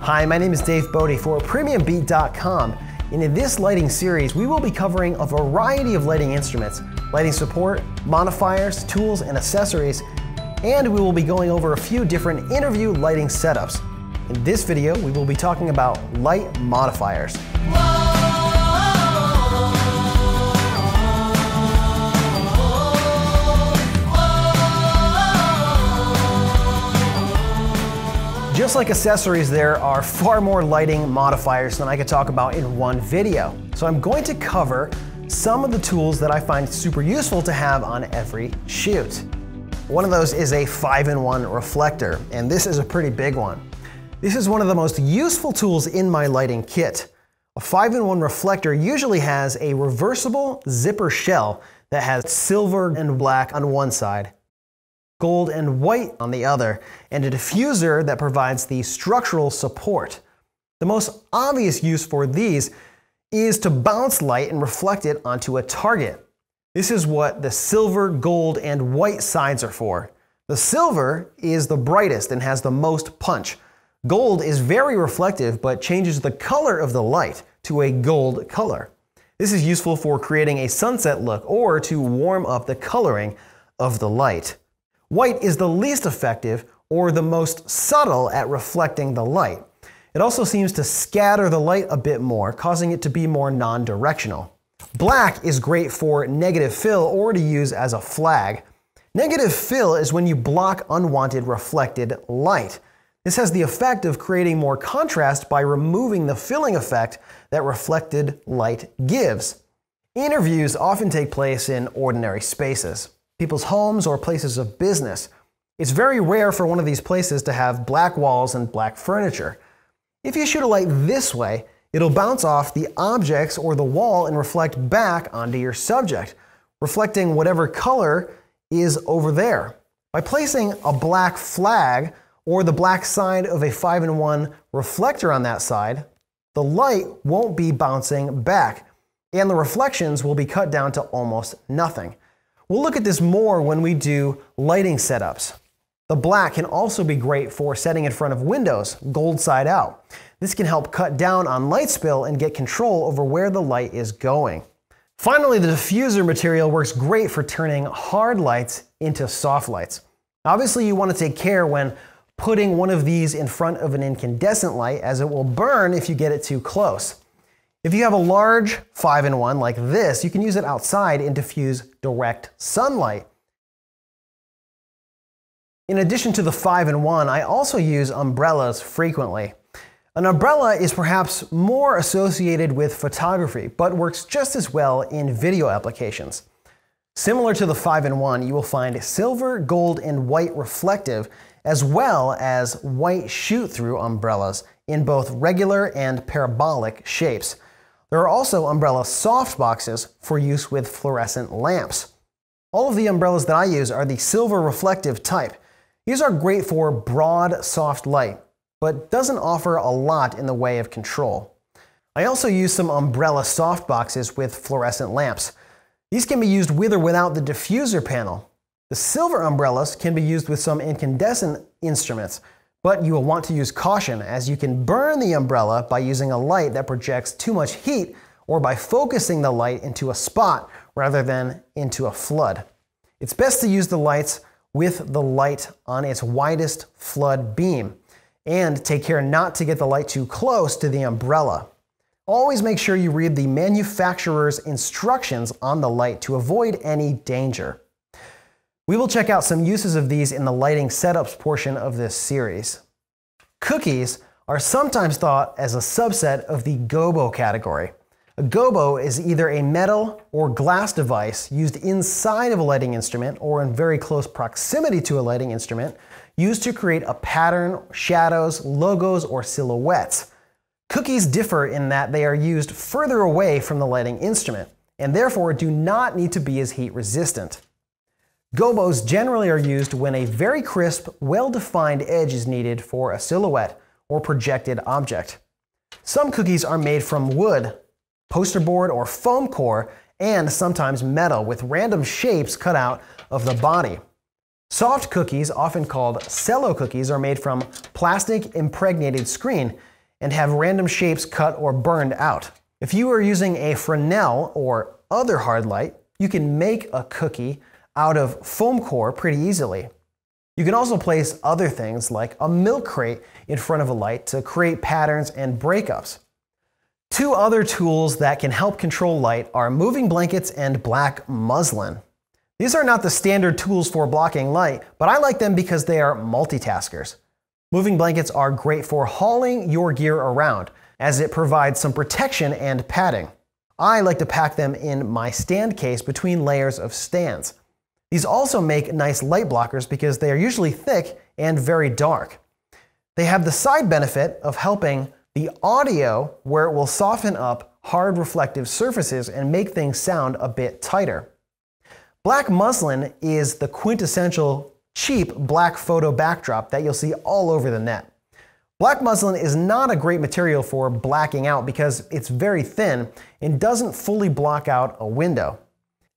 Hi, my name is Dave Bodie for PremiumBeat.com, and in this lighting series, we will be covering a variety of lighting instruments, lighting support, modifiers, tools, and accessories, and we will be going over a few different interview lighting setups. In this video, we will be talking about light modifiers. Just like accessories, there are far more lighting modifiers than I could talk about in one video. So I'm going to cover some of the tools that I find super useful to have on every shoot. One of those is a 5-in-1 reflector, and this is a pretty big one. This is one of the most useful tools in my lighting kit. A 5-in-1 reflector usually has a reversible zipper shell that has silver and black on one side, gold and white on the other, and a diffuser that provides the structural support. The most obvious use for these is to bounce light and reflect it onto a target. This is what the silver, gold, and white sides are for. The silver is the brightest and has the most punch. Gold is very reflective but changes the color of the light to a gold color. This is useful for creating a sunset look or to warm up the coloring of the light. White is the least effective or the most subtle at reflecting the light. It also seems to scatter the light a bit more, causing it to be more non-directional. Black is great for negative fill or to use as a flag. Negative fill is when you block unwanted reflected light. This has the effect of creating more contrast by removing the filling effect that reflected light gives. Interviews often take place in ordinary spaces, people's homes or places of business. It's very rare for one of these places to have black walls and black furniture. If you shoot a light this way, it'll bounce off the objects or the wall and reflect back onto your subject, reflecting whatever color is over there. By placing a black flag or the black side of a 5-in-1 reflector on that side, the light won't be bouncing back, and the reflections will be cut down to almost nothing. We'll look at this more when we do lighting setups. The black can also be great for setting in front of windows, gold side out. This can help cut down on light spill and get control over where the light is going. Finally, the diffuser material works great for turning hard lights into soft lights. Obviously, you want to take care when putting one of these in front of an incandescent light, as it will burn if you get it too close. If you have a large 5-in-1 like this, you can use it outside and diffuse direct sunlight. In addition to the 5-in-1, I also use umbrellas frequently. An umbrella is perhaps more associated with photography, but works just as well in video applications. Similar to the 5-in-1, you will find silver, gold, and white reflective, as well as white shoot-through umbrellas in both regular and parabolic shapes. There are also umbrella softboxes for use with fluorescent lamps. All of the umbrellas that I use are the silver reflective type. These are great for broad, soft light, but doesn't offer a lot in the way of control. I also use some umbrella softboxes with fluorescent lamps. These can be used with or without the diffuser panel. The silver umbrellas can be used with some incandescent instruments, but you will want to use caution, as you can burn the umbrella by using a light that projects too much heat or by focusing the light into a spot rather than into a flood. It's best to use the lights with the light on its widest flood beam, and take care not to get the light too close to the umbrella. Always make sure you read the manufacturer's instructions on the light to avoid any danger. We will check out some uses of these in the lighting setups portion of this series. Cookies are sometimes thought as a subset of the gobo category. A gobo is either a metal or glass device used inside of a lighting instrument or in very close proximity to a lighting instrument, used to create a pattern, shadows, logos, or silhouettes. Cookies differ in that they are used further away from the lighting instrument, and therefore do not need to be as heat resistant. Gobos generally are used when a very crisp, well-defined edge is needed for a silhouette or projected object. Some cookies are made from wood, poster board, or foam core, and sometimes metal with random shapes cut out of the body. Soft cookies, often called cello cookies, are made from plastic impregnated screen and have random shapes cut or burned out. If you are using a Fresnel or other hard light, you can make a cookie out of foam core pretty easily. You can also place other things like a milk crate in front of a light to create patterns and breakups. Two other tools that can help control light are moving blankets and black muslin. These are not the standard tools for blocking light, but I like them because they are multitaskers. Moving blankets are great for hauling your gear around, as it provides some protection and padding. I like to pack them in my stand case between layers of stands. These also make nice light blockers because they are usually thick and very dark. They have the side benefit of helping the audio, where it will soften up hard reflective surfaces and make things sound a bit tighter. Black muslin is the quintessential cheap black photo backdrop that you'll see all over the net. Black muslin is not a great material for blacking out because it's very thin and doesn't fully block out a window.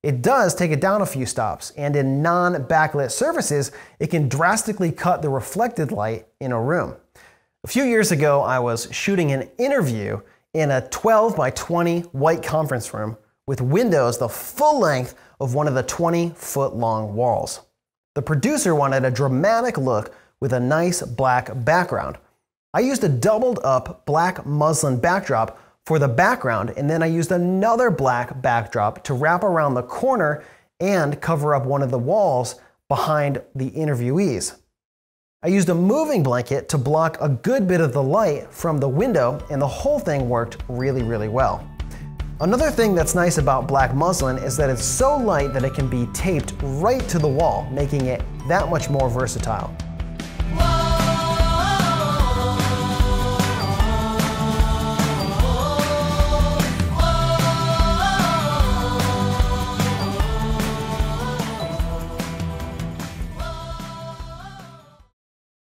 It does take it down a few stops, and in non-backlit surfaces, it can drastically cut the reflected light in a room. A few years ago, I was shooting an interview in a 12 by 20 white conference room with windows the full length of one of the 20-foot long walls. The producer wanted a dramatic look with a nice black background. I used a doubled up black muslin backdrop for the background, and then I used another black backdrop to wrap around the corner and cover up one of the walls behind the interviewees. I used a moving blanket to block a good bit of the light from the window, and the whole thing worked really, really well. Another thing that's nice about black muslin is that it's so light that it can be taped right to the wall, making it that much more versatile.